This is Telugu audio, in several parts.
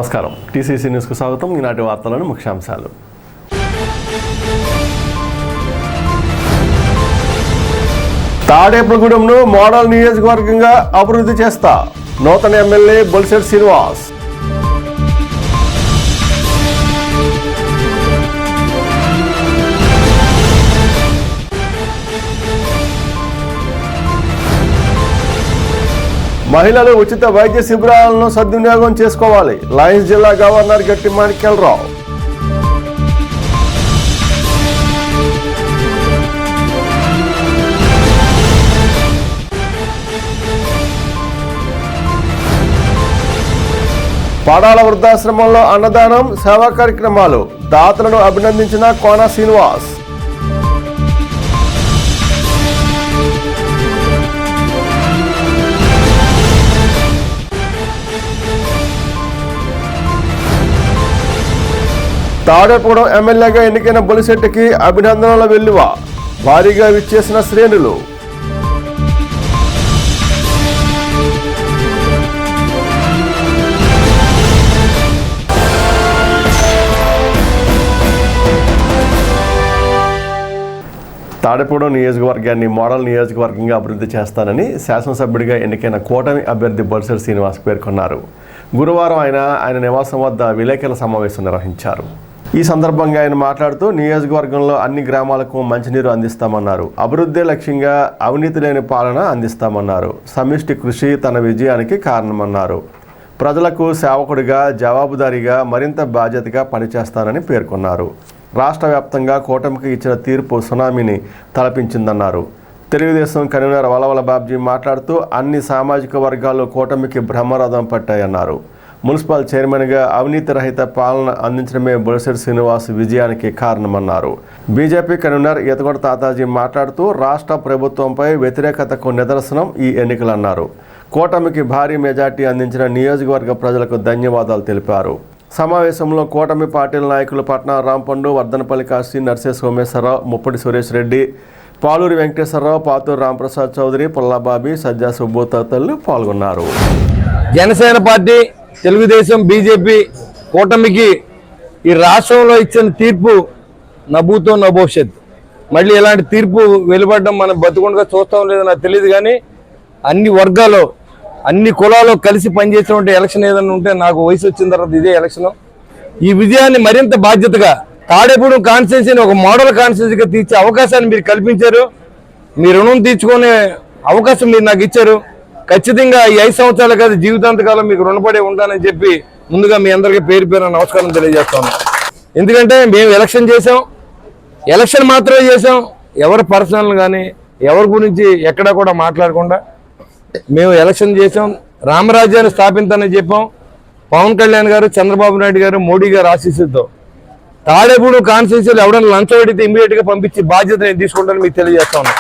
నమస్కారం, టీసీసీ న్యూస్కు స్వాగతం. ఈనాటి వార్తలను ముఖ్యాంశాలు. తాడేపల్లిగూడెంను మోడల్ నియోజకవర్గంగా అభివృద్ధి చేస్తా నూతన ఎమ్మెల్యే బొలిశెట్టి శ్రీనివాస్. మహిళలు ఉచిత వైద్య శిబిరాలను సద్వినియోగం చేసుకోవాలి. లయన్స్ జిల్లా గవర్నర్ గట్టి మాణిక్యాలరావు. పాడాల వృద్ధాశ్రమంలో అన్నదానం, సేవా కార్యక్రమాలు. దాతలను అభినందించిన కోన శ్రీనివాస్. తాడేపల్లిగూడెం ఎమ్మెల్యేగా ఎన్నికైన బొలిశెట్టికి అభినందనల వెల్లువ. భారీగా విచ్చేసిన శ్రేణులు. తాడేపల్లిగూడెం నియోజకవర్గాన్ని మోడల్ నియోజకవర్గంగా అభివృద్ధి చేస్తానని శాసనసభ్యుడిగా ఎన్నికైన కూటమి అభ్యర్థి బొలిశెట్టి శ్రీనివాస్ పేర్కొన్నారు. గురువారం ఆయన నివాసం వద్ద విలేకరుల సమావేశం నిర్వహించారు. ఈ సందర్భంగా ఆయన మాట్లాడుతూ నియోజకవర్గంలో అన్ని గ్రామాలకు మంచినీరు అందిస్తామన్నారు. అభివృద్ధి లక్ష్యంగా అవినీతి లేని పాలన అందిస్తామన్నారు. సమిష్టి కృషి తన విజయానికి కారణమన్నారు. ప్రజలకు సేవకుడిగా, జవాబుదారీగా, మరింత బాధ్యతగా పనిచేస్తానని పేర్కొన్నారు. రాష్ట్ర వ్యాప్తంగా కూటమికి ఇచ్చిన తీర్పు సునామీని తలపించిందన్నారు. తెలుగుదేశం కన్వీనర్ వలవల బాబ్జీ మాట్లాడుతూ అన్ని సామాజిక వర్గాలు కూటమికి బ్రహ్మరథం పట్టాయన్నారు. మున్సిపల్ చైర్మన్గా అవినీతి రహిత పాలన అందించడమే బొలిశెట్టి శ్రీనివాస్ విజయానికి కారణమన్నారు. బీజేపీ కన్వీనర్ ఈతగొండ తాతాజీ మాట్లాడుతూ రాష్ట్ర ప్రభుత్వంపై వ్యతిరేకతకు నిదర్శనం ఈ ఎన్నికలన్నారు. కూటమికి భారీ మెజార్టీ అందించిన నియోజకవర్గ ప్రజలకు ధన్యవాదాలు తెలిపారు. సమావేశంలో కూటమి పార్టీల నాయకులు పట్నా రాంపండు, వర్ధనపల్లి కాశీ, నర్సే సోమేశ్వరరావు, ముప్పటి సురేష్ రెడ్డి, పాలూరి వెంకటేశ్వరరావు, పాతూరు రాంప్రసాద్ చౌదరి, పుల్లాబాబి, సజ్జా సుబ్బు తదితరులు పాల్గొన్నారు. జనసేన పార్టీ, తెలుగుదేశం, బీజేపీ కూటమికి ఈ రాష్ట్రంలో ఇచ్చిన తీర్పు నభూతో నభవిష్యత్. మళ్ళీ ఇలాంటి తీర్పు వెలువడడం మనం బతుకుండగా చూస్తాం లేదో నాకు తెలియదు, కానీ అన్ని వర్గాలు, అన్ని కులాలు కలిసి పనిచేసినటువంటి ఎలక్షన్ ఏదైనా ఉంటే నాకు వయసు వచ్చిన తర్వాత ఇదే ఎలక్షన్. ఈ విజయాన్ని మరింత బాధ్యతగా తాడేపల్లిగూడెం కాన్స్టిట్యున్సీని ఒక మోడల్ కాన్స్టిట్యున్సీగా తీర్చే అవకాశాన్ని మీరు కల్పించారు. మీ రుణం తీర్చుకునే అవకాశం మీరు నాకు ఇచ్చారు. ఖచ్చితంగా ఈ 5 సంవత్సరాలు కాదు, జీవితాంతకాలం మీకు రుణపడే ఉంటానని చెప్పి ముందుగా మీ అందరికీ పేరు పేరు నమస్కారం తెలియజేస్తాను. ఎందుకంటే మేము ఎలక్షన్ చేసాం, ఎలక్షన్ మాత్రమే చేసాం. ఎవరి పర్సనల్ కానీ ఎవరి గురించి ఎక్కడా కూడా మాట్లాడకుండా మేము ఎలక్షన్ చేసాం. రామరాజ్యాన్ని స్థాపించాలని చెప్పాం. పవన్ కళ్యాణ్ గారు, చంద్రబాబు నాయుడు గారు, మోడీ గారు ఆశీస్సులతో తాడేపల్లిగూడెం కాన్స్టిట్యున్సీలో ఎవరైనా లంచం అడిగితే ఇమీడియట్గా పంపించి బాధ్యత నేను తీసుకుంటానని మీకు తెలియజేస్తాను.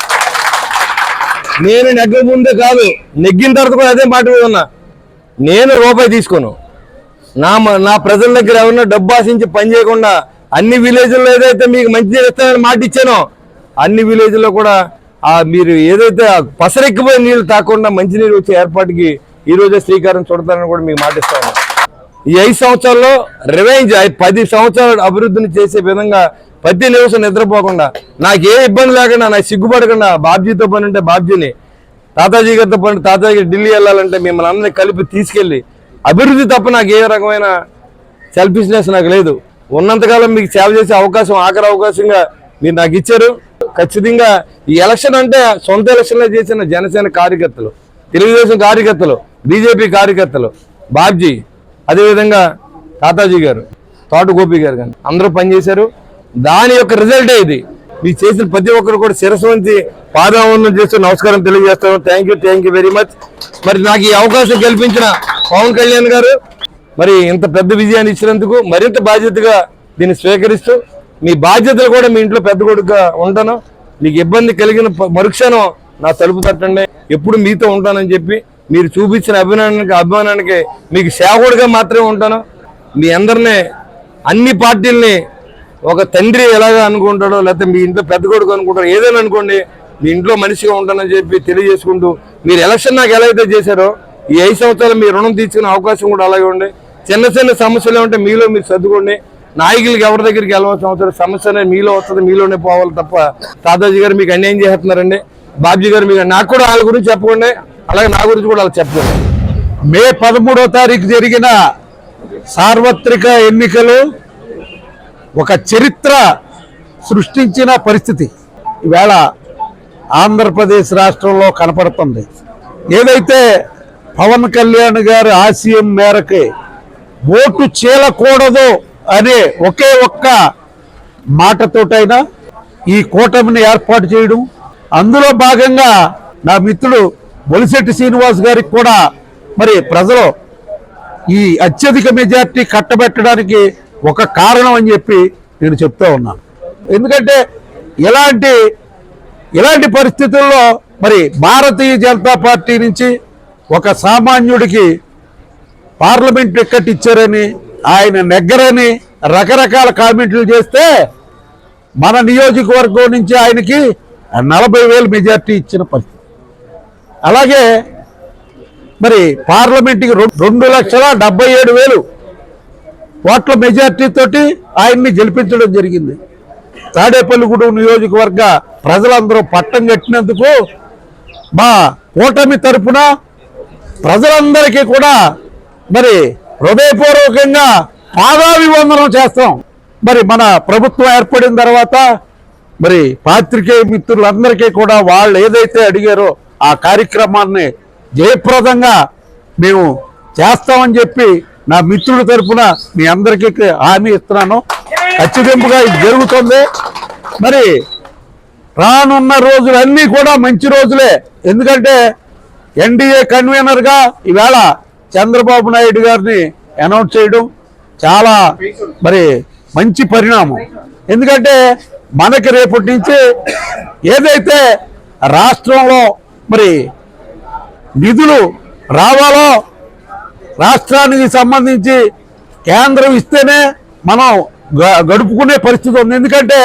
నేను నెగ్గ ముందే కాదు, నెగ్గిన తర్వాత కూడా అదే మాట మీద ఉన్నా. నేను రూపాయి తీసుకోను. నా ప్రజల దగ్గర ఎవరన్నా డబ్బు ఆశించి పని చేయకుండా అన్ని విలేజ్ల్లో ఏదైతే మీకు మంచి చేస్తానని మాట ఇచ్చానో అన్ని విలేజ్ల్లో కూడా మీరు ఏదైతే పసరెక్కిపోయి నీళ్ళు తాకుండా మంచినీరు వచ్చే ఏర్పాటుకి ఈ రోజే శ్రీకారం చుడతానని కూడా మీకు మాట ఇస్తాను. ఈ 5 సంవత్సరాల్లో రివెంజ్ 10 సంవత్సరాలు అభివృద్ధిని చేసే విధంగా ప్రతి నిమిషం నిద్రపోకుండా, నాకు ఏ ఇబ్బంది లేకుండా, నాకు సిగ్గుపడకుండా, బాబ్జీతో పని ఉంటే బాబ్జీని, తాతాజీ గారితో పని తాతాజీ ఢిల్లీ వెళ్ళాలంటే మిమ్మల్ని అందరినీ కలిపి తీసుకెళ్ళి అభివృద్ధి తప్ప నాకు ఏ రకమైన సెల్ఫిష్నెస్ నాకు లేదు. ఉన్నంతకాలం మీకు సేవ చేసే అవకాశం ఆఖరి అవకాశంగా మీరు నాకు ఇచ్చారు. ఖచ్చితంగా ఈ ఎలక్షన్ అంటే సొంత ఎలక్షన్లో చేసిన జనసేన కార్యకర్తలు, తెలుగుదేశం కార్యకర్తలు, బీజేపీ కార్యకర్తలు, బాబ్జీ, అదేవిధంగా తాతాజీ గారు, తోట గోపి గారు కానీ అందరూ పనిచేశారు. దాని యొక్క రిజల్టే ఇది. మీరు చేసిన ప్రతి ఒక్కరు కూడా శిరస్సు వంచి పాదావందనం చేస్తూ నమస్కారం తెలియజేస్తాను. Thank you very much. మరి నాకు ఈ అవకాశం కల్పించిన పవన్ కళ్యాణ్ గారు, మరి ఇంత పెద్ద విజయాన్ని ఇచ్చినందుకు మరింత బాధ్యతగా దీన్ని స్వీకరిస్తూ మీ బాధ్యతలు కూడా మీ ఇంట్లో పెద్ద కొడుకుగా ఉంటాను. మీకు ఇబ్బంది కలిగిన మరుక్షణం నా తలుపు తట్టండి, ఎప్పుడు మీతో ఉంటానని చెప్పి మీరు చూపించిన అభిమానానికి మీకు సేవకుడిగా మాత్రమే ఉంటాను. మీ అందరినీ, అన్ని పార్టీల్ని ఒక తండ్రి ఎలాగా అనుకుంటాడో, లేకపోతే మీ ఇంట్లో పెద్ద కొడుకు అనుకుంటారో, ఏదైనా అనుకోండి, మీ ఇంట్లో మనిషిగా ఉంటానని చెప్పి తెలియజేసుకుంటూ, మీరు ఎలక్షన్ నాకు ఎలా అయితే చేశారో ఈ 5 సంవత్సరాలు మీ రుణం తీర్చుకునే అవకాశం కూడా అలాగే ఉండే. చిన్న చిన్న సమస్యలు ఏమంటే మీలో మీరు సర్దుకోండి. నాయకులకి ఎవరి దగ్గరికి వెళ్ళవలసిన అవసరం, సమస్య అనేది మీలో వస్తుంది, మీలోనే పోవాలి తప్ప తాతాజీ గారు మీకు అన్యాయం చేస్తున్నారండి, బాబ్జీ గారు మీకు, నాకు కూడా వాళ్ళ గురించి చెప్పకండి, అలాగే నా గురించి కూడా వాళ్ళకి చెప్పండి. మే 13వ తారీఖు జరిగిన సార్వత్రిక ఎన్నికలు ఒక చరిత్ర సృష్టించిన పరిస్థితి ఈవేళ ఆంధ్రప్రదేశ్ రాష్ట్రంలో కనపడుతుంది. ఏదైతే పవన్ కళ్యాణ్ గారి ఆశయం మేరకు ఓటు చీలకూడదు అనే ఒకే ఒక్క మాటతోటైనా ఈ కూటమిని ఏర్పాటు చేయడం, అందులో భాగంగా నా మిత్రుడు బొలిశెట్టి శ్రీనివాస్ గారికి కూడా మరి ప్రజలు ఈ అత్యధిక మెజార్టీ కట్టబెట్టడానికి ఒక కారణం అని చెప్పి నేను చెప్తా ఉన్నాను. ఎందుకంటే ఇలాంటి పరిస్థితుల్లో మరి భారతీయ జనతా పార్టీ నుంచి ఒక సామాన్యుడికి పార్లమెంట్ టికెట్ ఇచ్చారని, ఆయన నెగ్గరని రకరకాల కామెంట్లు చేస్తే మన నియోజకవర్గం నుంచి ఆయనకి 40,000 మెజార్టీ ఇచ్చిన పరిస్థితి. అలాగే మరి పార్లమెంట్కి 2,77,000 ఓట్ల మెజార్టీ తోటి ఆయన్ని గెలిపించడం జరిగింది. తాడేపల్లిగూడెం నియోజకవర్గ ప్రజలందరూ పట్టం కట్టినందుకు మా కూటమి తరపున ప్రజలందరికీ కూడా మరి హృదయపూర్వకంగా పాదాభివందనం చేస్తాం. మరి మన ప్రభుత్వం ఏర్పడిన తర్వాత మరి పాత్రికేయ మిత్రులందరికీ కూడా వాళ్ళు ఏదైతే అడిగారో ఆ కార్యక్రమాన్ని జయప్రదంగా మేము చేస్తామని చెప్పి నా మిత్రుడి తరపున మీ అందరికీ హామీ ఇస్తున్నాను. ఖచ్చితంగా ఇది జరుగుతుంది. మరి రానున్న రోజులన్నీ కూడా మంచి రోజులే. ఎందుకంటే ఎన్డీఏ కన్వీనర్గా ఈవేళ చంద్రబాబు నాయుడు గారిని అనౌన్స్ చేయడం చాలా మరి మంచి పరిణామం. ఎందుకంటే మనకి రేపటి నుంచి ఏదైతే రాష్ట్రంలో మరి నిధులు రావాలో రాష్ట్రానికి సంబంధించి కేంద్రం ఇస్తేనే మనం గడుపుకునే పరిస్థితి ఉంది. ఎందుకంటే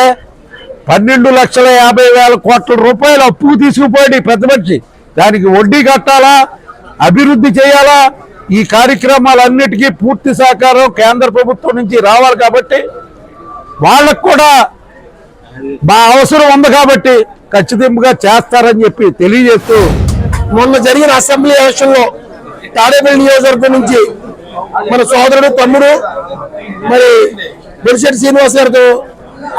12,50,000 కోట్ల రూపాయలు అప్పుకు తీసుకుపోయి పెద్ద మనిషి, దానికి వడ్డీ కట్టాలా, అభివృద్ధి చేయాలా, ఈ కార్యక్రమాలన్నిటికీ పూర్తి సహకారం కేంద్ర ప్రభుత్వం నుంచి రావాలి. కాబట్టి వాళ్ళకు కూడా మా అవసరం ఉంది కాబట్టి ఖచ్చితంగా చేస్తారని చెప్పి తెలియజేస్తూ, మొన్న జరిగిన అసెంబ్లీ ఎలక్షన్లో తాడేపల్లి నియోజకవర్గం నుంచి మన సోదరుడు తమ్ముడు మరి బొలిశెట్టి శ్రీనివాస్ గారితో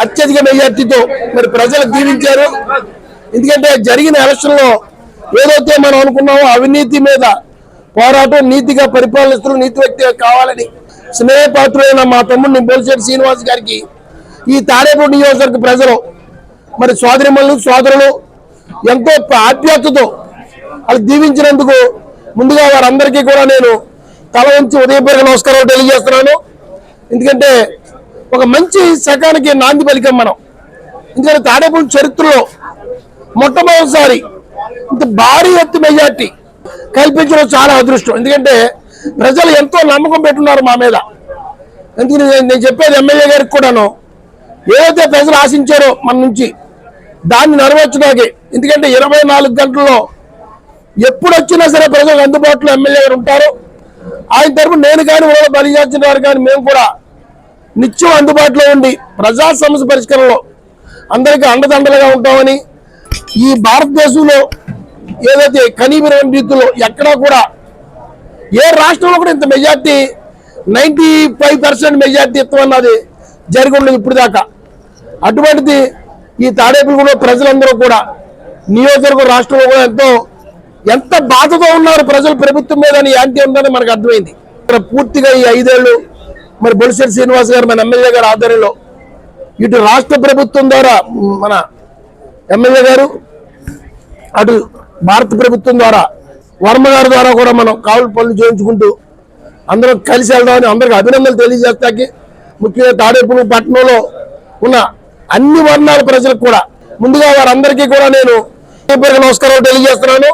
అత్యధిక మెజార్టీతో మరి ప్రజలు దీవించారు. ఎందుకంటే జరిగిన ఎలక్షన్లో ఏదైతే మనం అనుకున్నామో అవినీతి మీద పోరాటం, నీతిగా పరిపాలిస్తూ నీతి వ్యక్తిగా కావాలని స్నేహపాత్రులైన మా తమ్ముడిని బొలిశెట్టి శ్రీనివాస్ గారికి ఈ తాడేపల్లి నియోజకవర్గ ప్రజలు మరి సోదరిమణులు సోదరులు ఎంతో ఆప్యాయతతో వాళ్ళు దీవించినందుకు ముందుగా వారందరికీ కూడా నేను తల వంచి ఉదయపూర్వక నమస్కారం తెలియజేస్తున్నాను. ఎందుకంటే ఒక మంచి శకానికి నాంది పలికాం మనం. ఎందుకంటే తాడేపల్లి చరిత్రలో మొట్టమొదటిసారి ఇంత భారీ ఎత్తు మెజార్టీ కల్పించడం చాలా అదృష్టం. ఎందుకంటే ప్రజలు ఎంతో నమ్మకం పెట్టున్నారు మా మీద. ఎందుకంటే నేను చెప్పేది ఎమ్మెల్యే గారికి కూడాను, ఏదైతే ప్రజలు ఆశించారో మన నుంచి దాన్ని నెరవేర్చడానికి, ఎందుకంటే 24 గంటల్లో ఎప్పుడు వచ్చినా సరే ప్రజలకు అందుబాటులో ఎమ్మెల్యే గారు ఉంటారు. ఆయన తరపున నేను కానీ బలిజార్చిన వారు కానీ మేము కూడా నిత్యం అందుబాటులో ఉండి ప్రజా సమస్య పరిష్కారంలో అందరికీ అండదండలుగా ఉంటామని, ఈ భారతదేశంలో ఏదైతే కనీవిరని రీతిలో ఎక్కడా కూడా ఏ రాష్ట్రంలో కూడా ఇంత మెజార్టీ 95% మెజార్టీ ఇస్తామన్నది జరిగి ఉండదు ఇప్పుడు దాకా. అటువంటిది ఈ తాడేపల్లిగూడెంలో ప్రజలందరూ కూడా నియోజకవర్గ రాష్ట్రంలో కూడా ఎంత బాధతో ఉన్నారు ప్రజలు ప్రభుత్వం మీద అని యాంటీ ఉందని మనకు అర్థమైంది. పూర్తిగా ఈ 5 ఏళ్ళు మరి బొలిశెట్టి శ్రీనివాస్ గారు మన ఎమ్మెల్యే గారి ఆధ్వర్యంలో ఇటు రాష్ట్ర ప్రభుత్వం ద్వారా మన ఎమ్మెల్యే గారు, అటు భారత ప్రభుత్వం ద్వారా వర్మ గారి ద్వారా కూడా మనం కావులు పనులు చేయించుకుంటూ అందరం కలిసి వెళ్దామని అందరికి అభినందనలు తెలియజేస్తాకి, ముఖ్యంగా తాడేపల్లి పట్టణంలో ఉన్న అన్ని వర్ణాల ప్రజలకు కూడా ముందుగా వారందరికీ కూడా నేను నమస్కారం తెలియజేస్తున్నాను.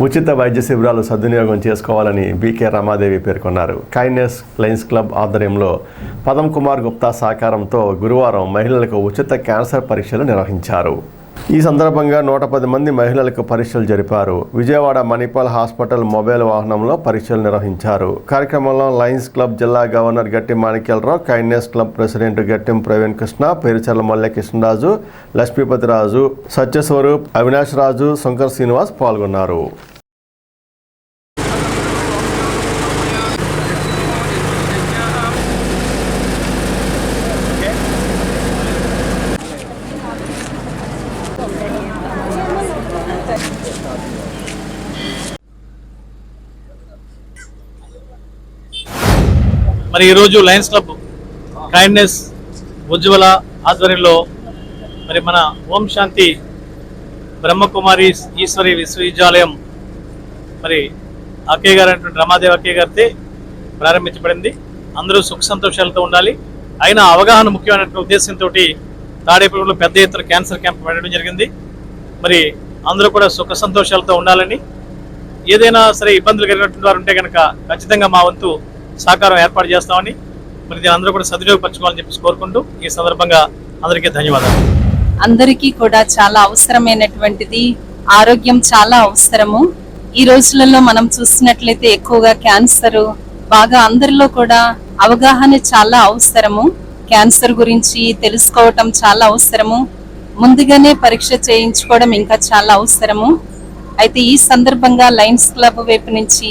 ఉచిత వైద్య శిబిరాలు సద్వినియోగం చేసుకోవాలని బీకే రమాదేవి పేర్కొన్నారు. కైండ్నెస్ లయన్స్ క్లబ్ ఆధ్వర్యంలో పదం కుమార్ గుప్తా సహకారంతో గురువారం మహిళలకు ఉచిత క్యాన్సర్ పరీక్షలు నిర్వహించారు. ఈ సందర్భంగా 110 మంది మహిళలకు పరీక్షలు జరిపారు. విజయవాడ మణిపాల్ హాస్పిటల్ మొబైల్ వాహనంలో పరీక్షలు నిర్వహించారు. కార్యక్రమంలో లయన్స్ క్లబ్ జిల్లా governor Gatti Manikyalarao, kindness club president గట్టిం ప్రవీణ్ కృష్ణ, పేరుచర్ల మల్లె కృష్ణరాజు, లక్ష్మీపతిరాజు, సత్యస్వరూప్, అవినాష్ రాజు, శంకర్ శ్రీనివాస్ పాల్గొన్నారు. మరి ఈరోజు లయన్స్ క్లబ్ కైండ్నెస్ ఉజ్వల ఆధ్వర్యంలో మరి మన ఓం శాంతి బ్రహ్మకుమారి ఈశ్వరి విశ్వవిద్యాలయం మరి అక్కయ్య గారు అనేటువంటి రమాదేవి అక్కయ్య గారితే ప్రారంభించబడింది. అందరూ సుఖ సంతోషాలతో ఉండాలి. అయినా అవగాహన ముఖ్యమైనటువంటి ఉద్దేశంతో తాడేపల్లిలో పెద్ద ఎత్తున క్యాన్సర్ క్యాంప్ పెట్టడం జరిగింది. మరి అందరూ కూడా సుఖ సంతోషాలతో ఉండాలని, ఏదైనా సరే ఇబ్బందులు కలిగినటువంటి వారు ఉంటే కనుక ఖచ్చితంగా మా వంతు సహకారం ఏర్పాటు చేస్తామని, మరి దీని అందరూ కూడా సద్వినియోగపరచుకోవాలని చెప్పి కోరుకుంటూ ఈ సందర్భంగా అందరికీ ధన్యవాదాలు. అందరికీ కూడా చాలా అవసరమైనటువంటిది. ఆరోగ్యం చాలా అవసరము. ఈ రోజులలో మనం చూసినట్లయితే ఎక్కువగా క్యాన్సర్ బాగా అందరిలో కూడా అవగాహన చాలా అవసరము. క్యాన్సర్ గురించి తెలుసుకోవటం చాలా అవసరము. ముందుగానే పరీక్ష చేయించుకోవడం ఇంకా చాలా అవసరము. అయితే ఈ సందర్భంగా లయన్స్ క్లబ్ వైపు నుంచి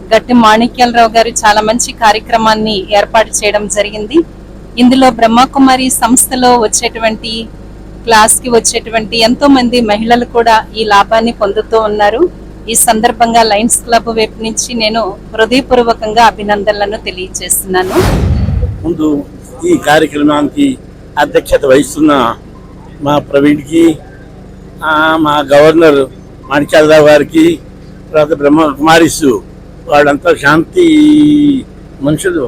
గట్టి మాణిక్యాలరావు గారు చాలా మంచి కార్యక్రమాన్ని ఏర్పాటు చేయడం జరిగింది. ఇందులో బ్రహ్మకుమారి సంస్థలో వచ్చేటువంటి క్లాస్ కి వచ్చేటువంటి ఎంతో మంది మహిళలు కూడా ఈ లాభాన్ని పొందుతూ ఉన్నారు. ఈ సందర్భంగా లయన్స్ క్లబ్ వైపు నుంచి నేను హృదయపూర్వకంగా అభినందనలను తెలియజేస్తున్నాను. ముందు ఈ కార్యక్రమానికి అధ్యక్షత వహిస్తున్న మా ప్రవీణ్కి, మా గవర్నర్ మాణిక్యాలరావు గారికి, తర్వాత బ్రహ్మకుమారిస్ వాళ్ళంతా శాంతి మనుషులు,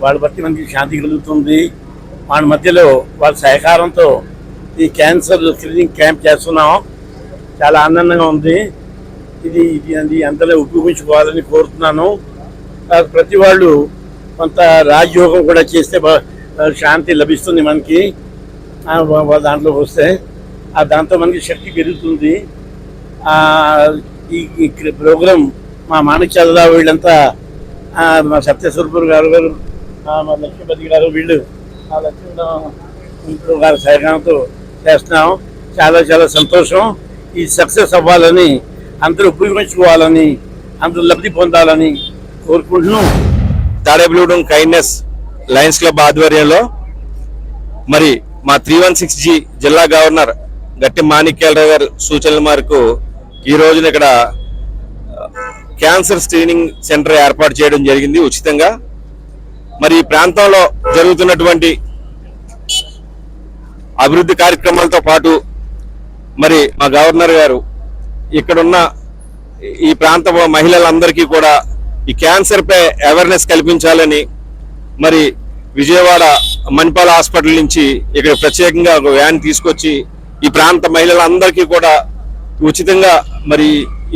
వాళ్ళ బట్టి మనకి శాంతి కలుగుతుంది. వాళ్ళ మధ్యలో వాళ్ళ సహకారంతో ఈ క్యాన్సర్ స్క్రీనింగ్ క్యాంప్ చేస్తున్నాం. చాలా ఆనందంగా ఉంది. ఇది అందరూ ఉపయోగించుకోవాలని కోరుతున్నాను. ప్రతి వాళ్ళు కొంత రాజయోగం కూడా చేస్తే శాంతి లభిస్తుంది మనకి. దాంట్లోకి వస్తే దాంతో మనకి శక్తి పెరుగుతుంది. ఈ ప్రోగ్రాం మా మాణిక్యాలరావు వీళ్ళంతా, మా సత్యస్వరూప్ గారు, మా లక్ష్మీపతి గారు, వీళ్ళు ఆ లక్ష్మీ గారి సహకారంతో చేస్తున్నాం. చాలా చాలా సంతోషం. ఈ సక్సెస్ అవ్వాలని, అందరూ ఉపయోగించుకోవాలని, అందరూ లబ్ధి పొందాలని కోరుకుంటున్నాం. తాడేపల్లిగూడెం కైండ్నెస్ లయన్స్ క్లబ్ ఆధ్వర్యంలో మరి మా 316G జిల్లా గవర్నర్ గట్టి మాణిక్యాలరావు గారి సూచనల మేరకు ఈ రోజున ఇక్కడ క్యాన్సర్ స్క్రీనింగ్ సెంటర్ ఏర్పాటు చేయడం జరిగింది ఉచితంగా. మరి ఈ ప్రాంతంలో జరుగుతున్నటువంటి అభివృద్ధి కార్యక్రమాలతో పాటు మరి మా గవర్నర్ గారు ఇక్కడున్న ఈ ప్రాంత మహిళలందరికీ కూడా ఈ క్యాన్సర్ పై అవేర్నెస్ కల్పించాలని మరి విజయవాడ మణిపాల్ హాస్పిటల్ నుంచి ఇక్కడ ప్రత్యేకంగా ఒక వ్యాన్ తీసుకొచ్చి ఈ ప్రాంత మహిళలందరికీ కూడా ఉచితంగా మరి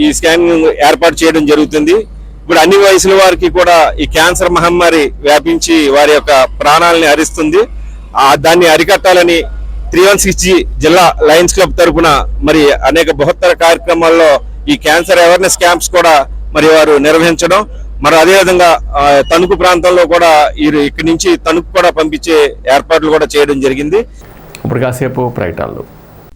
ఈ స్కానింగ్ ఏర్పాటు చేయడం జరుగుతుంది. ఇప్పుడు అన్ని వయసుల వారికి కూడా ఈ క్యాన్సర్ మహమ్మారి వ్యాపించి వారి యొక్క ప్రాణాలని హరిస్తుంది. దాన్ని అరికట్టాలని 316G జిల్లా లయన్స్ క్లబ్ తరఫున మరి అనేక బృహత్తర కార్యక్రమాల్లో ఈ క్యాన్సర్ అవేర్నెస్ క్యాంప్స్ కూడా మరి వారు నిర్వహించడం, మరి అదేవిధంగా తణుకు ప్రాంతంలో కూడా ఇక్కడి నుంచి తణుకు కూడా పంపించే ఏర్పాట్లు కూడా చేయడం జరిగింది. ఇప్పుడు కాసేపు ప్రకటనలు.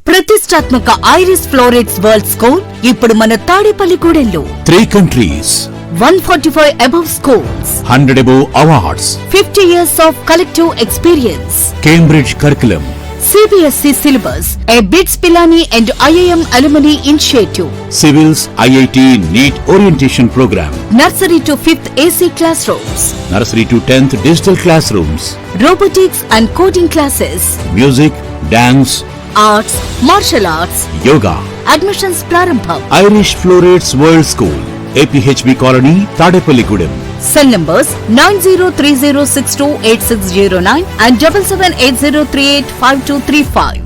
ప్రతిష్టాత్మక ఐరిస్ ఫ్లోరెట్స్ వరల్డ్ స్కూల్ ఇప్పుడు మన తాడేపల్లిగూడెంలో 3 countries, 145 above schools, 100 above awards, 50 years of collective experience, Cambridge curriculum, CBSE syllabus, a BITS Pilani and IIM alumni initiative, civils, IIT, NEET orientation program, nursery to 5th AC classrooms, nursery to 10th digital classrooms, robotics and coding classes, music, dance, arts, martial arts, yoga. admissions prarambham. Irish Florets World School, APHB Colony, Tadepalligudem. Cell numbers 9030628609 and 7780385235.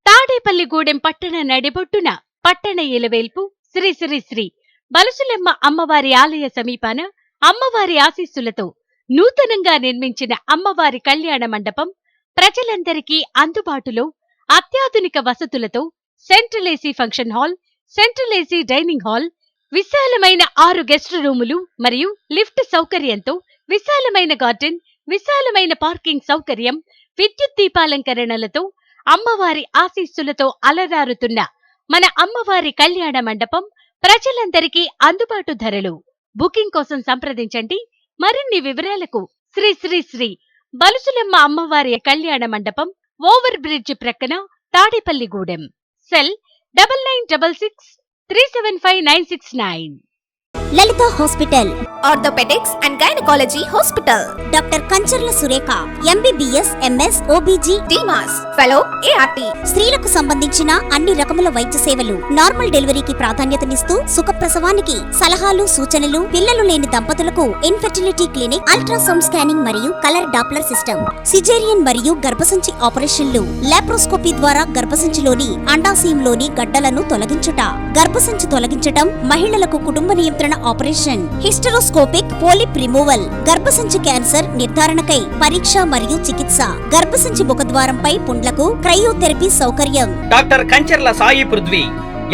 Tadepalligudem పట్టణ నడిబొట్టున పట్టణ ఇలవేల్పు శ్రీ శ్రీ శ్రీ బలసులెమ్మ అమ్మవారి ఆలయ సమీపాన అమ్మవారి ఆశీస్సులతో నూతనంగా నిర్మించిన అమ్మవారి కళ్యాణ మండపం ప్రజలందరికీ అందుబాటులో అత్యాధునిక వసతులతో central AC function hall, central AC dining hall, విశాలమైన 6 గెస్ట్ రూములు మరియు లిఫ్ట్ సౌకర్యంతో విశాలమైన గార్డెన్, విశాలమైన పార్కింగ్ సౌకర్యం, విద్యుత్ దీపాలంకరణలతో అమ్మవారి ఆశీస్సులతో అలరారుతున్న మన అమ్మవారి కళ్యాణ మండపం ప్రజలందరికీ అందుబాటు ధరలు. బుకింగ్ కోసం సంప్రదించండి. మరిన్ని వివరాలకు శ్రీ శ్రీ శ్రీ బలుసులమ్మ అమ్మవారి కళ్యాణ మండపం, ఓవర్ బ్రిడ్జ్ ప్రక్కన, Tadepalligudem. Cell 9966375969. Lalitha hospital, orthopaedics and gynaecology hospital. Doctor Kancharla Surekha, MBBS, MS, OBG, DMAS, fellow, ART. స్త్రీలకు సంబంధించిన అన్ని రకముల వైద్య సేవలు, నార్మల్ డెలివరీకి ప్రాధాన్యతనిస్తూ సుఖప్రసవానికి సలహాలు, సూచనలు, పిల్లలు లేని దంపతులకు ఇన్ఫెర్టిలిటీ క్లినిక్, అల్ట్రాసౌండ్ స్కానింగ్ మరియు కలర్ డాప్లర్ సిస్టమ్, సిజేరియన్ మరియు గర్భసంచి ఆపరేషన్లు, లాప్రోస్కోపీ ద్వారా గర్భసంచిలోని అండాశయంలోని గడ్డలను తొలగించుట, గర్భసంచి తొలగించటం, మహిళలకు కుటుంబ నియంత్రణ ఆపరేషన్, హిస్టరోస్కోపిక్ పోలిప్ రిమూవల్, గర్భసంచి క్యాన్సర్ నిర్ధారణకై పరీక్ష మరియు చికిత్స, గర్భసంచి ముఖద్వారంపై పుండ్లకు క్రయోథెరపీ సౌకర్యం. Doctor Kancharla Sai Prithvi,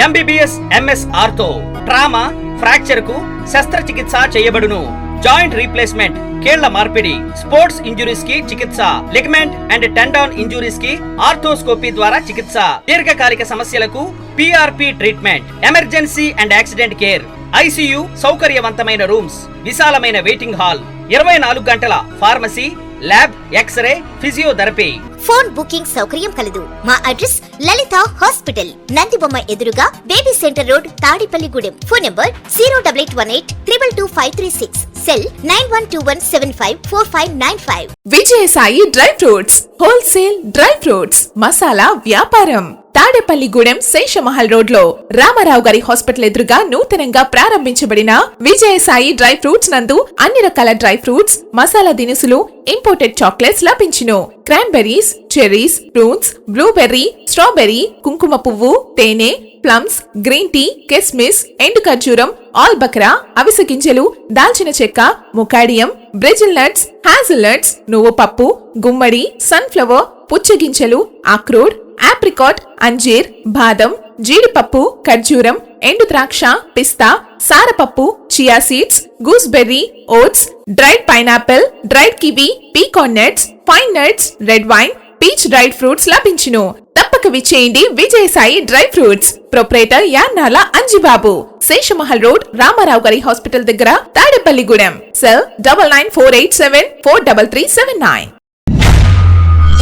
MBBS, MS ortho, trauma, fracture కు శస్త్రచికిత్స చేయబడును. జాయింట్ రీప్లేస్మెంట్, కీళ్ల మార్పిడి, స్పోర్ట్స్ ఇంజురీస్ కి చికిత్స, లిగమెంట్ అండ్ టెండాన్ ఇంజురీస్ కి ఆర్థోస్కోపీ ద్వారా చికిత్స, దీర్ఘకాలిక సమస్యలకు PRP treatment, emergency and accident care, ICU సౌకర్యవంతమైన రూమ్స్, విశాలమైన వెయిటింగ్ హాల్, 24 గంటల pharmacy, lab, X-ray, physiotherapy. Phone booking సౌకర్యం కలదు. మా అడ్రస్ లలిత హాస్పిటల్, నందిబొమ్మ ఎదురుగా, baby centre road, Tadepalligudem. Phone number 08818222536. Cell 9121754595. Vijayasai dry fruits, wholesale dry fruits masala వ్యాపారం. తాడేపల్లిగూడెం శేషమహల్ రోడ్ లో రామారావు గారి హాస్పిటల్ ఎదురుగా నూతనంగా ప్రారంభించబడిన విజయసాయి డ్రై ఫ్రూట్స్ నందు అన్ని రకాల డ్రై ఫ్రూట్స్, మసాలా దినుసులు, ఇంపోర్టెడ్ చాక్లెట్స్ లభించును. Cranberries, cherries, prunes, blueberry, strawberry, కుంకుమ పువ్వు, తేనె, ప్లమ్స్, గ్రీన్ టీ, కిస్మిస్, ఎండు ఖర్జూరం, ఆల్ బక్రా, అవిసె గింజలు, దాల్చిన చెక్క, ముకాడియం, బ్రెజిల్ నట్స్, హ్యాజిల్ నట్స్, నువ్వు పప్పు, గుమ్మడి, సన్ఫ్లవర్, పుచ్చగింజలు, అక్రోడ్, ఆప్రికాట్, అంజీర్, బాదం, జీడిపప్పు, ఖర్జూరం, ఎండు ద్రాక్ష, పిస్తా, సారపప్పు, chia seeds, gooseberry, oats, dried pineapple, dried kiwi, pecan nuts, pine nuts, red wine, peach dried fruits లభించును. తప్పక విచ్చేయండి Vijayasai dry fruits. Proprietor Yannala Anjibabu, Seshamahal road, Ramarao గారి హాస్పిటల్ దగ్గర, Tadepalligudem. Cell 9948743379.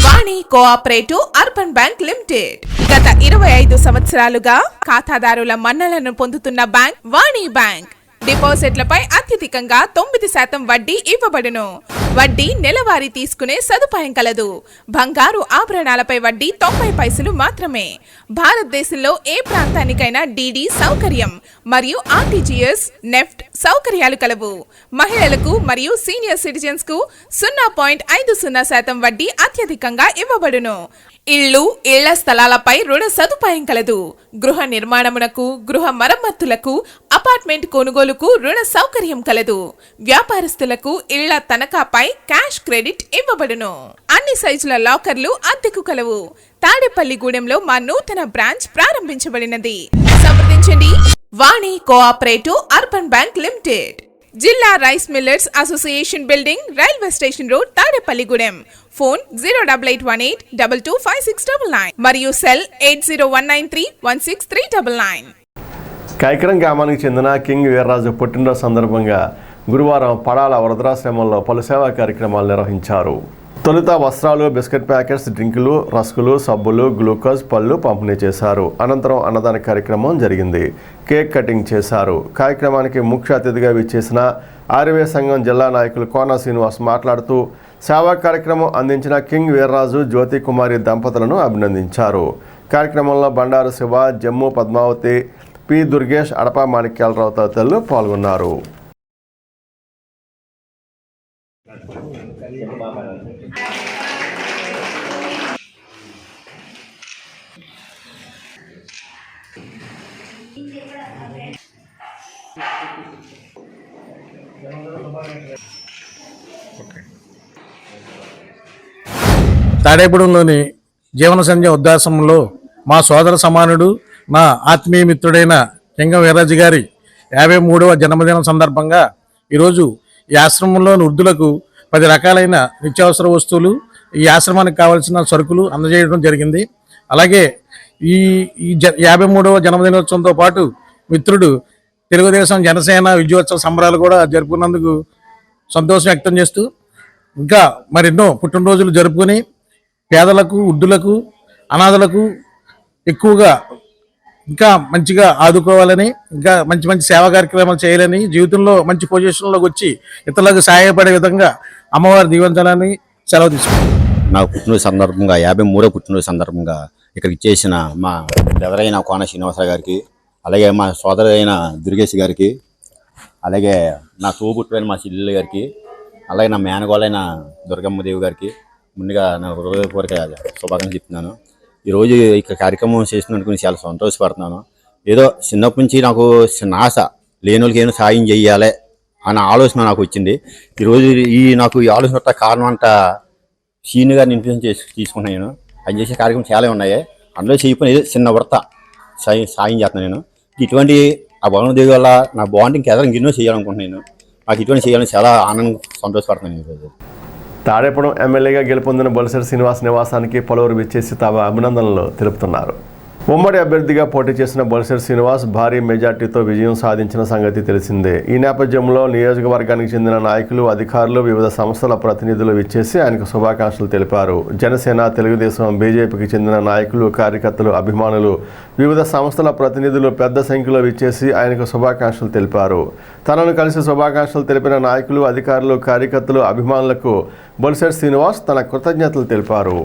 Vani cooperative urban bank limited గత 25 సంవత్సరాలుగా ఖాతాదారుల మన్నలను పొందుతున్న బ్యాంక్ వాణి బ్యాంక్. డిపాజిట్లపై అత్యధికంగా 9% వడ్డీ ఇవ్వబడును. వడ్డీ నెలవారీ తీసుకునే సదుపాయం కలదు. బంగారు ఆభరణాలపై వడ్డీ 90 పైసలు మాత్రమే. భారతదేశంలో ఏ ప్రాంతానికైనా డీడీ సౌకర్యం మరియు ఆర్టీజీఎస్, నెఫ్ట్ సౌకర్యాలు కలవు. మహిళలకు మరియు సీనియర్ సిటిజన్స్ కు 0.50% వడ్డీ అత్యధికంగా ఇవ్వబడును. ఇళ్లు, ఇళ్ల స్థలాలపై రుణ సదుపాయం కలదు. గృహ నిర్మాణమునకు, గృహ మరమ్మతులకు, అపార్ట్మెంట్ కొనుగోలుకు రుణ సౌకర్యం కలదు. వ్యాపారస్తులకు ఇళ్ల తనఖాపై క్యాష్ క్రెడిట్ ఇవ్వబడును. అన్ని సైజుల లాకర్లు అద్దెకు కలవు. తాడేపల్లిగూడెంలో మా నూతన బ్రాంచ్ ప్రారంభించబడినది. సంప్రదించండి వాణి కోఆపరేటివ్ అర్బన్ బ్యాంక్ లిమిటెడ్. జిల్లా rice millers association building, railway station road, Tadepalligudem. Phone 08882256999 మరియు సెల్ 8019316399. కైకరం గ్రామానికి చెందిన కింగ్ వీర్రాజు పుట్టినరోజు సందర్భంగా గురువారం పడాల వరదరాశ్రమంలో పలు సేవా కార్యక్రమాలు నిర్వహించారు. తొలుత వస్త్రాలు, బిస్కెట్ ప్యాకెట్స్, డ్రింకులు, రస్కులు, సబ్బులు, గ్లూకోజ్, పళ్ళు పంపిణీ చేశారు. అనంతరం అన్నదాన కార్యక్రమం జరిగింది. కేక్ కటింగ్ చేశారు. కార్యక్రమానికి ముఖ్య అతిథిగా విచ్చేసిన ఆర్యవే సంఘం జిల్లా నాయకులు కోన శ్రీనివాస్ మాట్లాడుతూ సేవా కార్యక్రమం అందించిన కింగ్ వీర్రాజు, జ్యోతి కుమారి దంపతులను అభినందించారు. కార్యక్రమంలో బండారు శివ, జమ్ము పద్మావతి, పి దుర్గేష్, అడప మాణిక్యాలరావు తదితరులు పాల్గొన్నారు. తాడేపూడెంలోని జీవన సంధ్య ఉద్దాసంలో మా సోదర సమానుడు, నా ఆత్మీయ మిత్రుడైన లింగం వీర్రాజు గారి 53వ జన్మదినం సందర్భంగా ఈరోజు ఈ ఆశ్రమంలోని వృద్ధులకు 10 రకాలైన నిత్యావసర వస్తువులు, ఈ ఆశ్రమానికి కావాల్సిన సరుకులు అందజేయడం జరిగింది. అలాగే ఈ 53వ జన్మదినోత్సవంతో పాటు మిత్రుడు తెలుగుదేశం జనసేన విజయోత్సవ సంబరాలు కూడా జరుపుకున్నందుకు సంతోషం వ్యక్తం చేస్తూ ఇంకా మరెన్నో పుట్టినరోజులు జరుపుకొని పేదలకు, వృద్ధులకు, అనాథలకు ఎక్కువగా ఇంకా మంచిగా ఆదుకోవాలని, ఇంకా మంచి మంచి సేవా కార్యక్రమాలు చేయాలని, జీవితంలో మంచి పొజిషన్లోకి వచ్చి ఇతరులకు సహాయపడే విధంగా అమ్మవారు దీవించాలని సెలవు తీసుకున్నాను. నా పుట్టినరోజు సందర్భంగా 53వ పుట్టినరోజు సందర్భంగా ఇక్కడికి చేసిన మా బ్రదరైన కోన శ్రీనివాసరావు గారికి, అలాగే మా సోదరైన దుర్గేష్ గారికి, అలాగే నా తోబుట్టువైన మా చెల్లెలు గారికి, అలాగే నా మేనగోళ్ళైన దుర్గమ్మదేవి గారికి ముందుగా నా హృదయపూర్వక శుభాకాంక్షలు చెప్తున్నాను. ఈరోజు ఇక్కడ కార్యక్రమం చేసినందుకు చాలా సంతోషపడుతున్నాను. ఏదో చిన్నప్పటి నుంచి నాకు చిన్న ఆశ, లేని వాళ్ళకి ఏమైనా సాయం చేయాలి అన్న ఆలోచన నాకు వచ్చింది. ఈరోజు నాకు ఈ ఆలోచన కారణం అంట సీనియర్ గారిని ఇన్ఫ్లుయెన్స్ తీసుకున్నాను. ఆయన చేసే కార్యక్రమం చాలా ఉన్నాయి. అందులో చేయకపోయిన ఏదో చిన్న వృత్త సాయం చేస్తున్నాను నేను. ఇటువంటి ఆ భగవదేవి వల్ల నా బాండింగ్ ఎదరం ఎన్నో చేయాలనుకుంటున్నాను. నాకు ఇటువంటి చేయాలని చాలా ఆనందం, సంతోషపడుతున్నాను. ఈరోజు తాడేపడం ఎమ్మెల్యేగా గెలుపొందిన బొలిశెట్టి శ్రీనివాస్ నివాసానికి పలువురు విచ్చేసి తమ అభినందనలు తెలుపుతున్నారు. ఉమ్మడి అభ్యర్థిగా పోటీ చేసిన బొలిశెట్టి శ్రీనివాస్ భారీ మెజార్టీతో విజయం సాధించిన సంగతి తెలిసిందే. ఈ నేపథ్యంలో నియోజకవర్గానికి చెందిన నాయకులు, అధికారులు, వివిధ సంస్థల ప్రతినిధులు విచ్చేసి ఆయనకు శుభాకాంక్షలు తెలిపారు. జనసేన, తెలుగుదేశం, బీజేపీకి చెందిన నాయకులు, కార్యకర్తలు, అభిమానులు, వివిధ సంస్థల ప్రతినిధులు పెద్ద సంఖ్యలో విచ్చేసి ఆయనకు శుభాకాంక్షలు తెలిపారు. తనను కలిసి శుభాకాంక్షలు తెలిపిన నాయకులు, అధికారులు, కార్యకర్తలు, అభిమానులకు బొలిశెట్టి శ్రీనివాస్ తన కృతజ్ఞతలు తెలిపారు.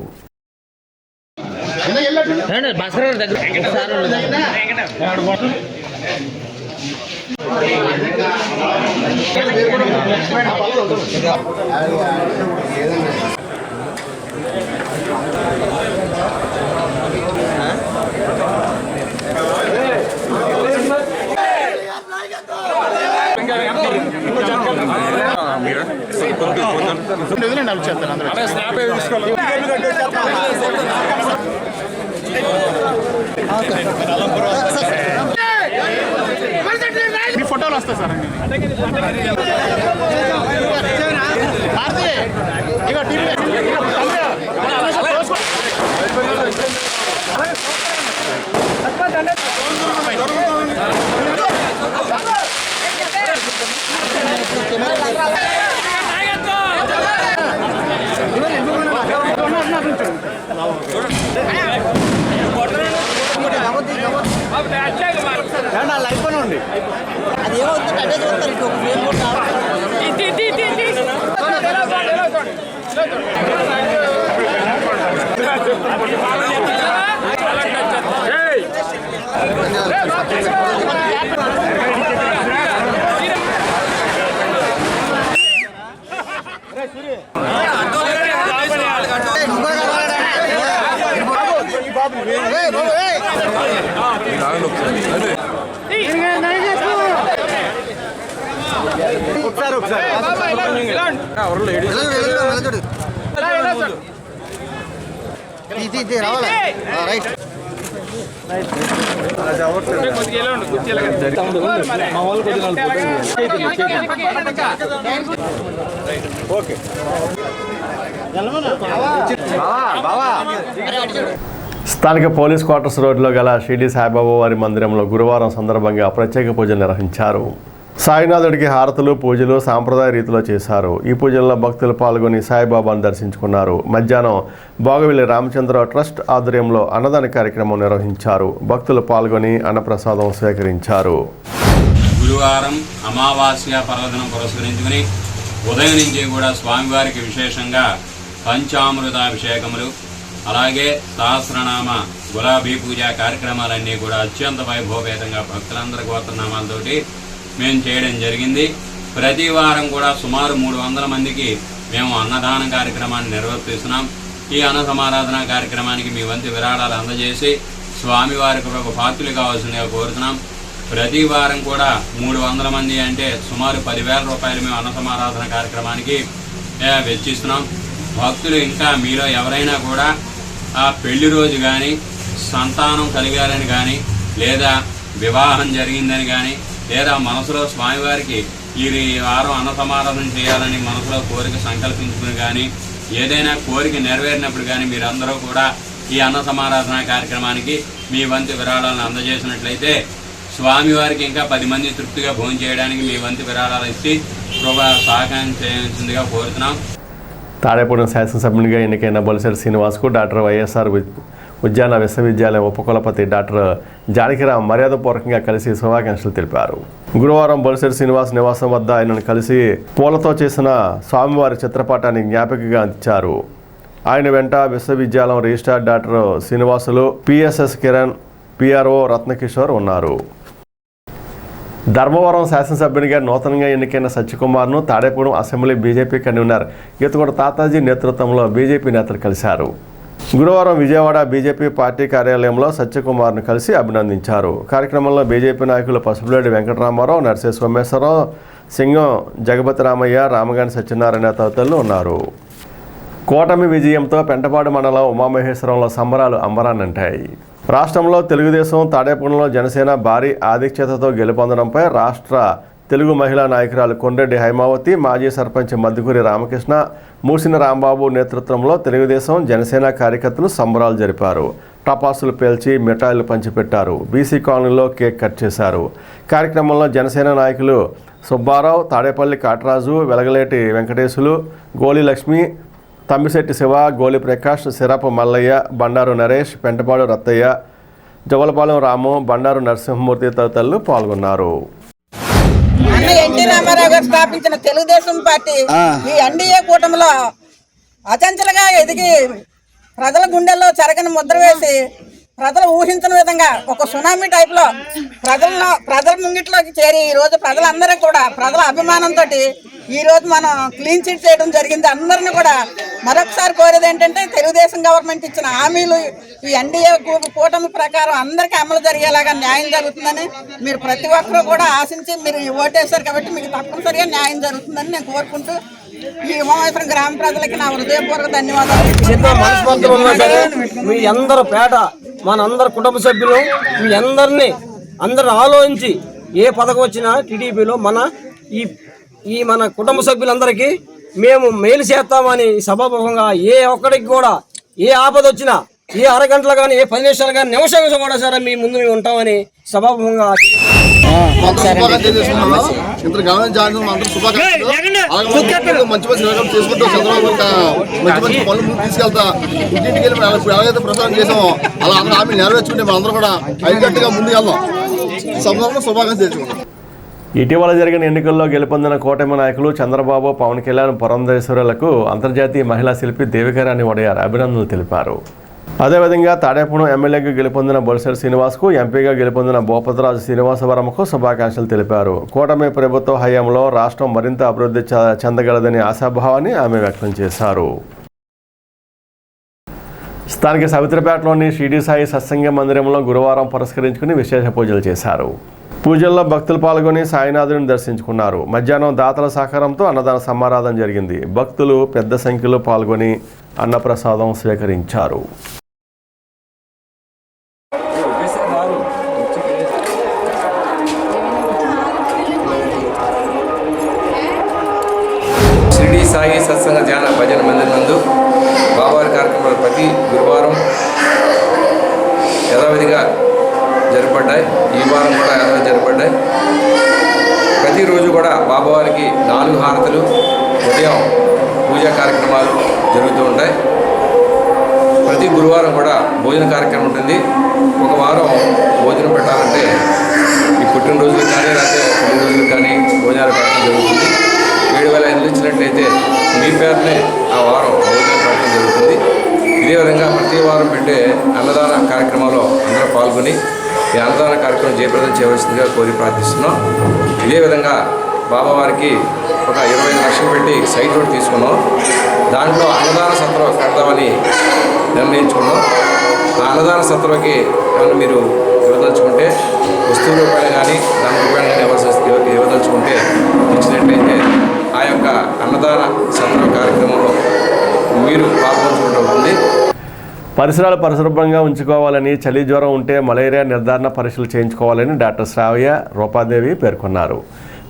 మీ ఫోటోలు వస్తాయి సార్. లైఫ్ ఉంది అది ఏమవుతుంది అదే స్థానిక పోలీస్ క్వార్టర్స్ రోడ్లో గల షిరిడి సాయిబాబా వారి మందిరంలో గురువారం సందర్భంగా ప్రత్యేక పూజలు నిర్వహించారు. సాయినాథుడికి హారతులు, పూజలు సాంప్రదాయ రీతిలో చేశారు. ఈ పూజల్లో భక్తులు పాల్గొని సాయిబాబాను దర్శించుకున్నారు. మధ్యాహ్నం భోగవిల్లి రామచంద్ర ట్రస్ట్ ఆధ్వర్యంలో అన్నదాన కార్యక్రమం నిర్వహించారు. భక్తులు పాల్గొని అన్నప్రసాదం స్వీకరించారు. గురువారం అమావాస్య పర్వదినం పురస్కరించుకుని ఉదయం నుంచి కూడా స్వామివారికి విశేషంగా పంచామృతాభిషేకములు, అలాగే సహస్రనామ గులాబీ పూజ కార్యక్రమాలన్నీ కూడా అత్యంత వైభవపేతంగా భక్తులందరి గోత్రనామాలతోటి మేము చేయడం జరిగింది. ప్రతి వారం కూడా సుమారు 300 మందికి మేము అన్నదాన కార్యక్రమాన్ని నిర్వర్తిస్తున్నాం. ఈ అన్న సమారాధన కార్యక్రమానికి మీ వంతు విరాళాలు అందజేసి స్వామివారికి ఒక పాత్రలు కావాల్సిందిగా కోరుతున్నాం. ప్రతి వారం కూడా 300 మంది అంటే సుమారు 10,000 రూపాయలు మేము అన్న సమారాధన కార్యక్రమానికి వెచ్చిస్తున్నాం. భక్తులు ఇంకా మీలో ఎవరైనా కూడా ఆ పెళ్లి రోజు కానీ, సంతానం కలిగారని కానీ, లేదా వివాహం జరిగిందని కానీ, లేదా మనసులో స్వామివారికి ఈ వారం అన్న సమారాధన చేయాలని మనసులో కోరిక సంకల్పించుకుని కానీ, ఏదైనా కోరిక నెరవేరినప్పుడు కానీ మీరందరూ కూడా ఈ అన్న సమారాధన కార్యక్రమానికి మీ వంతు విరాళాలను అందజేసినట్లయితే స్వామివారికి ఇంకా 10 మంది తృప్తిగా భోజనం చేయడానికి మీ వంతు విరాళాలు ఇచ్చి సహకారం చేయాల్సిందిగా కోరుతున్నాం. తాడేపూడి శాసనసభ్యునిగా ఎన్నికైన బొలిశెట్టి శ్రీనివాస్కు డాక్టర్ వైఎస్ఆర్ ఉద్యాన విశ్వవిద్యాలయం ఉపకులపతి డాక్టర్ జానకిరామ్ మర్యాదపూర్వకంగా కలిసి శుభాకాంక్షలు తెలిపారు. గురువారం బొలిశెట్టి శ్రీనివాస్ నివాసం వద్ద ఆయనను కలిసి పూలతో చేసిన స్వామివారి చిత్రపటాన్ని జ్ఞాపికగా ఇచ్చారు. ఆయన వెంట విశ్వవిద్యాలయం registrar doctor Srinivasulu, PSS Kiran, PRO Ratna Kishore ఉన్నారు. ధర్మవరం శాసనసభ్యునిగా నూతనంగా ఎన్నికైన సత్యకుమార్ను Tadepudi assembly BJP convener ఈతగూడ Tataji నేతృత్వంలో బీజేపీ నేతలు కలిశారు. గురువారం విజయవాడ బీజేపీ పార్టీ కార్యాలయంలో సత్యకుమార్ను కలిసి అభినందించారు. కార్యక్రమంలో బీజేపీ నాయకులు పసుపులేడి వెంకటరామారావు, నర్సే సోమేశ్వరరావు, సింగం జగపతి రామయ్య, రామగాని సత్యనారాయణ తదితరులు ఉన్నారు. కూటమి విజయంతో పెంటపాడు మండలం ఉమామహేశ్వరంలో సంబరాలు అంబరాన్నంటాయి. రాష్ట్రంలో తెలుగుదేశం, తాడేపూడిలో జనసేన భారీ ఆధిక్యతతో గెలుపొందడంపై రాష్ట్ర తెలుగు మహిళా నాయకురాలు కొండరెడ్డి హైమావతి, మాజీ సర్పంచ్ మద్దుకూరి రామకృష్ణ, మూసిన రాంబాబు నేతృత్వంలో తెలుగుదేశం, జనసేన కార్యకర్తలు సంబరాలు జరిపారు. టపాసులు పేల్చి మిఠాయిలు పంచిపెట్టారు. బీసీ కాలనీలో కేక్ కట్ చేశారు. కార్యక్రమంలో జనసేన నాయకులు సుబ్బారావు, తాడేపల్లి కాటరాజు, వెలగలేటి వెంకటేశులు, గోలి లక్ష్మి, తమ్మిశెట్టి శివ, గోలి ప్రకాష్, సిరపు మల్లయ్య, బండారు నరేష్, పెంటపాడు రత్తయ్య, జవలపాలెం రాము, బండారు నరసింహమూర్తి తదితరులు పాల్గొన్నారు. ఎన్టీ రామారావు గారు స్థాపించిన తెలుగుదేశం పార్టీ ఈ ఎన్డీఏ కూటమిలో అచంచలుగా ఎదిగి ప్రజల గుండెల్లో చెరగని ముద్ర వేసి ప్రజలు ఊహించిన విధంగా ఒక సునామీ టైప్ లో ప్రజల ముంగిట్లోకి చేరి ఈ రోజు ప్రజలందరూ కూడా ప్రజల అభిమానంతో ఈ రోజు మనం క్లీన్ చిట్ చేయడం జరిగింది. అందరినీ కూడా మరొకసారి కోరేది ఏంటంటే తెలుగుదేశం గవర్నమెంట్ ఇచ్చిన హామీలు ఈ ఎన్డీఏ కూటమి ప్రకారం అందరికీ అమలు జరిగేలాగా న్యాయం జరుగుతుందని మీరు ప్రతి ఒక్కరూ కూడా ఆశించి మీరు ఓటేశారు కాబట్టి మీకు తప్పనిసరిగా న్యాయం జరుగుతుందని నేను కోరుకుంటూ ఈ ఉమామహేశ్వరం గ్రామ ప్రజలకి నా హృదయపూర్వక ధన్యవాదాలు. ఎన్నో మనస్పర్ధలు ఉన్నా సరే మీ అందరూ పేట మనందరు కుటుంబ సభ్యులు మీ అందరిని ఆలోచించి ఏ పథకం వచ్చినా టీడీపీలో మన కుటుంబ సభ్యులందరికీ మేము మేలు చేస్తామని సభాముఖంగా ఏ ఒక్కడికి కూడా ఏ ఆపద వచ్చినా ఏ అరగంటలు కానీ ఏ 10 నిమిషాలు కానీ నిమిషం కూడా సరే మీ ముందు మేము ఉంటామని సభాముఖంగా మంచి చేసుకుంటూ చంద్రబాబు మంచి పనులు తీసుకెళ్తా ఇంటింటికి వెళ్ళి ఎలాగైతే ప్రసారం చేసామో అలా అందరూ ఆమె నెరవేర్చుకుంటే మేము అందరూ కూడా ఐదుగట్టుగా ముందుకు వెళ్దాం. సందర్భంగా శుభాకాంక్షలు తెలుసుకుంటాం. ఇటీవల జరిగిన ఎన్నికల్లో గెలుపొందిన కూటమి నాయకులు చంద్రబాబు, పవన్ కళ్యాణ్, పురంధేశ్వరులకు అంతర్జాతీయ మహిళా శిల్పి దేవికారాణి వడయార్ అభినందనలు తెలిపారు. అదేవిధంగా తాడేపూడి ఎమ్మెల్యేగా గెలుపొందిన బొలిశెట్టి శ్రీనివాస్కు, ఎంపీగా గెలుపొందిన భూపతిరాజు శ్రీనివాసవరంకు శుభాకాంక్షలు తెలిపారు. కూటమి ప్రభుత్వ హయాంలో రాష్ట్రం మరింత అభివృద్ధి చెందగలదని ఆశాభావాన్ని ఆమె వ్యక్తం చేశారు. స్థానిక సవిత్రపేటలోని షిరిడి సాయి సత్సంగ మందిరంలో గురువారం పురస్కరించుకుని విశేష పూజలు చేశారు. పూజల్లో భక్తులు పాల్గొని సాయినాథుని దర్శించుకున్నారు. మధ్యాహ్నం దాతల సహకారంతో అన్నదాన సమారాధన జరిగింది. భక్తులు పెద్ద సంఖ్యలో పాల్గొని అన్నప్రసాదం స్వీకరించారు. షిరిడి సాయి సత్సంగ ధ్యాన భజన మందిర్ నందు బాబావారి కార్యక్రమాలు ప్రతి గురువారం యథావిధిగా జరపడ్డాయి. ఈ వారం కూడా యథావిధి జరపడ్డాయి. ప్రతిరోజు కూడా బాబావారికి 4 హారతులు, ఉదయం పూజా కార్యక్రమాలు జరుగుతూ ఉంటాయి. ప్రతి గురువారం కూడా భోజన కార్యక్రమం ఉంటుంది. ఒక వారం భోజనం పెట్టాలంటే ఈ పుట్టినరోజులు కానీ లేకపోతే 9 రోజులు కానీ భోజనాలు పెట్టడం జరుగుతుంది. 7,500 ఇచ్చినట్లయితే మీ పేరునే ఆ వారం భోజనం పెట్టడం జరుగుతుంది. ఇదే విధంగా ప్రతి వారం పెట్టే అన్నదాన కార్యక్రమంలో అందరూ పాల్గొని ఈ అన్నదాన కార్యక్రమం జయప్రదం చేయవలసిందిగా కోరి ప్రార్థిస్తున్నాం. ఇదే విధంగా బాబావారికి ఒక 25 లక్షలు పెట్టి సైట్ రోడ్ తీసుకున్నాం. దాంట్లో అన్నదాన సత్రం కడదామని నిర్ణయించుకున్నాం. ఆ అన్నదాన సత్రంకి ఏమైనా మీరు ఇవ్వదలుచుకుంటే వస్తువు రూపాయలు కానీ దాని రూపాయలు కానీ ఇవ్వదలుచుకుంటే ఇచ్చినట్లయితే ఆ యొక్క అన్నదాన సత్రం కార్యక్రమంలో మీరు పాల్గొనడం ఉంటుంది. పరిసరాలు పరిశుభ్రంగా ఉంచుకోవాలని, చలి జ్వరం ఉంటే మలేరియా నిర్ధారణ పరీక్షలు చేయించుకోవాలని డాక్టర్ శ్రావ్య రూపాదేవి పేర్కొన్నారు.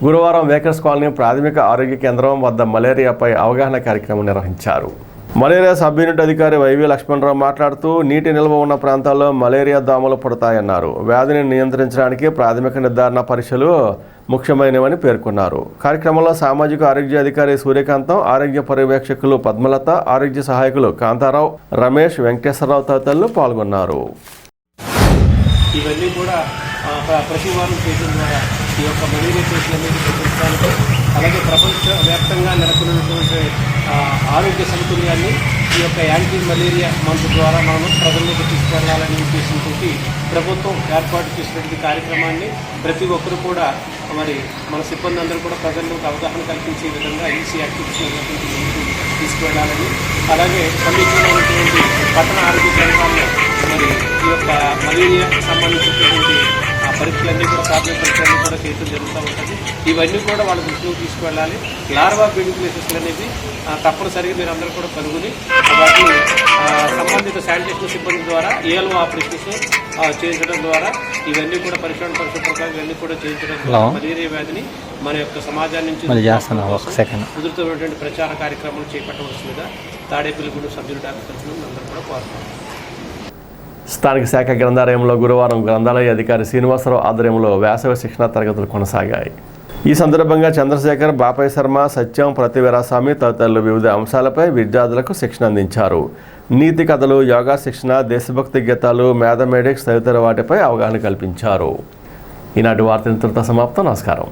గురువారం వేకర్స్ కాలనీ ప్రాథమిక ఆరోగ్య కేంద్రం వద్ద మలేరియాపై అవగాహన కార్యక్రమం నిర్వహించారు. మలేరియా సబ్ యూనిట్ అధికారి వైవి లక్ష్మణరావు మాట్లాడుతూ నీటి నిల్వ ఉన్న ప్రాంతాల్లో మలేరియా దోమలు పుడతాయన్నారు. వ్యాధిని నియంత్రించడానికి ప్రాథమిక నిర్ధారణ పరీక్షలు ముఖ్యమైనవని పేర్కొన్నారు. కార్యక్రమంలో సామాజిక ఆరోగ్య అధికారి సూర్యకాంతం, ఆరోగ్య పర్యవేక్షకులు పద్మలత, ఆరోగ్య సహాయకులు కాంతారావు, రమేష్, వెంకటేశ్వరరావు తదితరులు పాల్గొన్నారు. ఇవన్నీ కూడా ప్రతి వారం చేయడం ద్వారా ఈ యొక్క మలేరియా కేసులు అనేది తగ్గించడానికి, అలాగే ప్రపంచవ్యాప్తంగా నెలకొన్నటువంటి ఆరోగ్య సమతుల్యాన్ని ఈ యొక్క యాంటీ మలేరియా మందు ద్వారా మనం ప్రజల్లోకి తీసుకెళ్లాలనే ఉద్దేశంతో ప్రభుత్వం ఏర్పాటు చేసినటువంటి కార్యక్రమాన్ని ప్రతి ఒక్కరు కూడా మరి మన సిబ్బంది అందరూ కూడా ప్రజల్లోకి అవగాహన కల్పించే విధంగా ఈసీ యాక్టివిటీస్ తీసుకువెళ్ళాలని, అలాగే సమీపంలో ఉన్నటువంటి పట్టణ ఆరోగ్య కేంద్రాల్లో మరి ఈ యొక్క మలేరియా సంబంధించినటువంటి పరీక్షలన్నీ కూడా ప్రాథమిక పరీక్షలన్నీ కూడా చేయడం జరుగుతూ ఉంటుంది. ఇవన్నీ కూడా వాళ్ళ దృష్టిలో తీసుకువెళ్ళాలి. లార్వా బ్రీడింగ్ ప్లేసెస్ అనేవి తప్పనిసరిగా మీరు అందరూ కూడా కనుగొని వాటిని సంబంధిత శానిటేషన్ సిబ్బంది ద్వారా ఏఎల్ఓ ఆపరేషన్స్ చేయించడం ద్వారా ఇవన్నీ కూడా పరిశుభ్రత ఇవన్నీ కూడా చేయించడం ద్వారా మలేరియా వ్యాధిని మన యొక్క సమాజాన్ని నుంచి కుదురుతున్నటువంటి ప్రచార కార్యక్రమాలు చేపట్టవలసిందిగా తాడేపల్లిగూడెం సభ్యులు డాక్టర్ అందరూ కూడా కోరుతాం. స్థానిక శాఖ గ్రంథాలయంలో గురువారం గ్రంథాలయ అధికారి శ్రీనివాసరావు ఆధ్వర్యంలో వేసవి శిక్షణ తరగతులు కొనసాగాయి. ఈ సందర్భంగా చంద్రశేఖర్, బాపయ్య శర్మ, సత్యం, ప్రతివీరాస్వామి తదితరులు వివిధ అంశాలపై విద్యార్థులకు శిక్షణ అందించారు. నీతి కథలు, యోగా శిక్షణ, దేశభక్తి గీతాలు, మ్యాథమెటిక్స్ తదితర వాటిపై అవగాహన కల్పించారు. ఈనాటి వార్త ఇంతటితో సమాప్తం. నమస్కారం.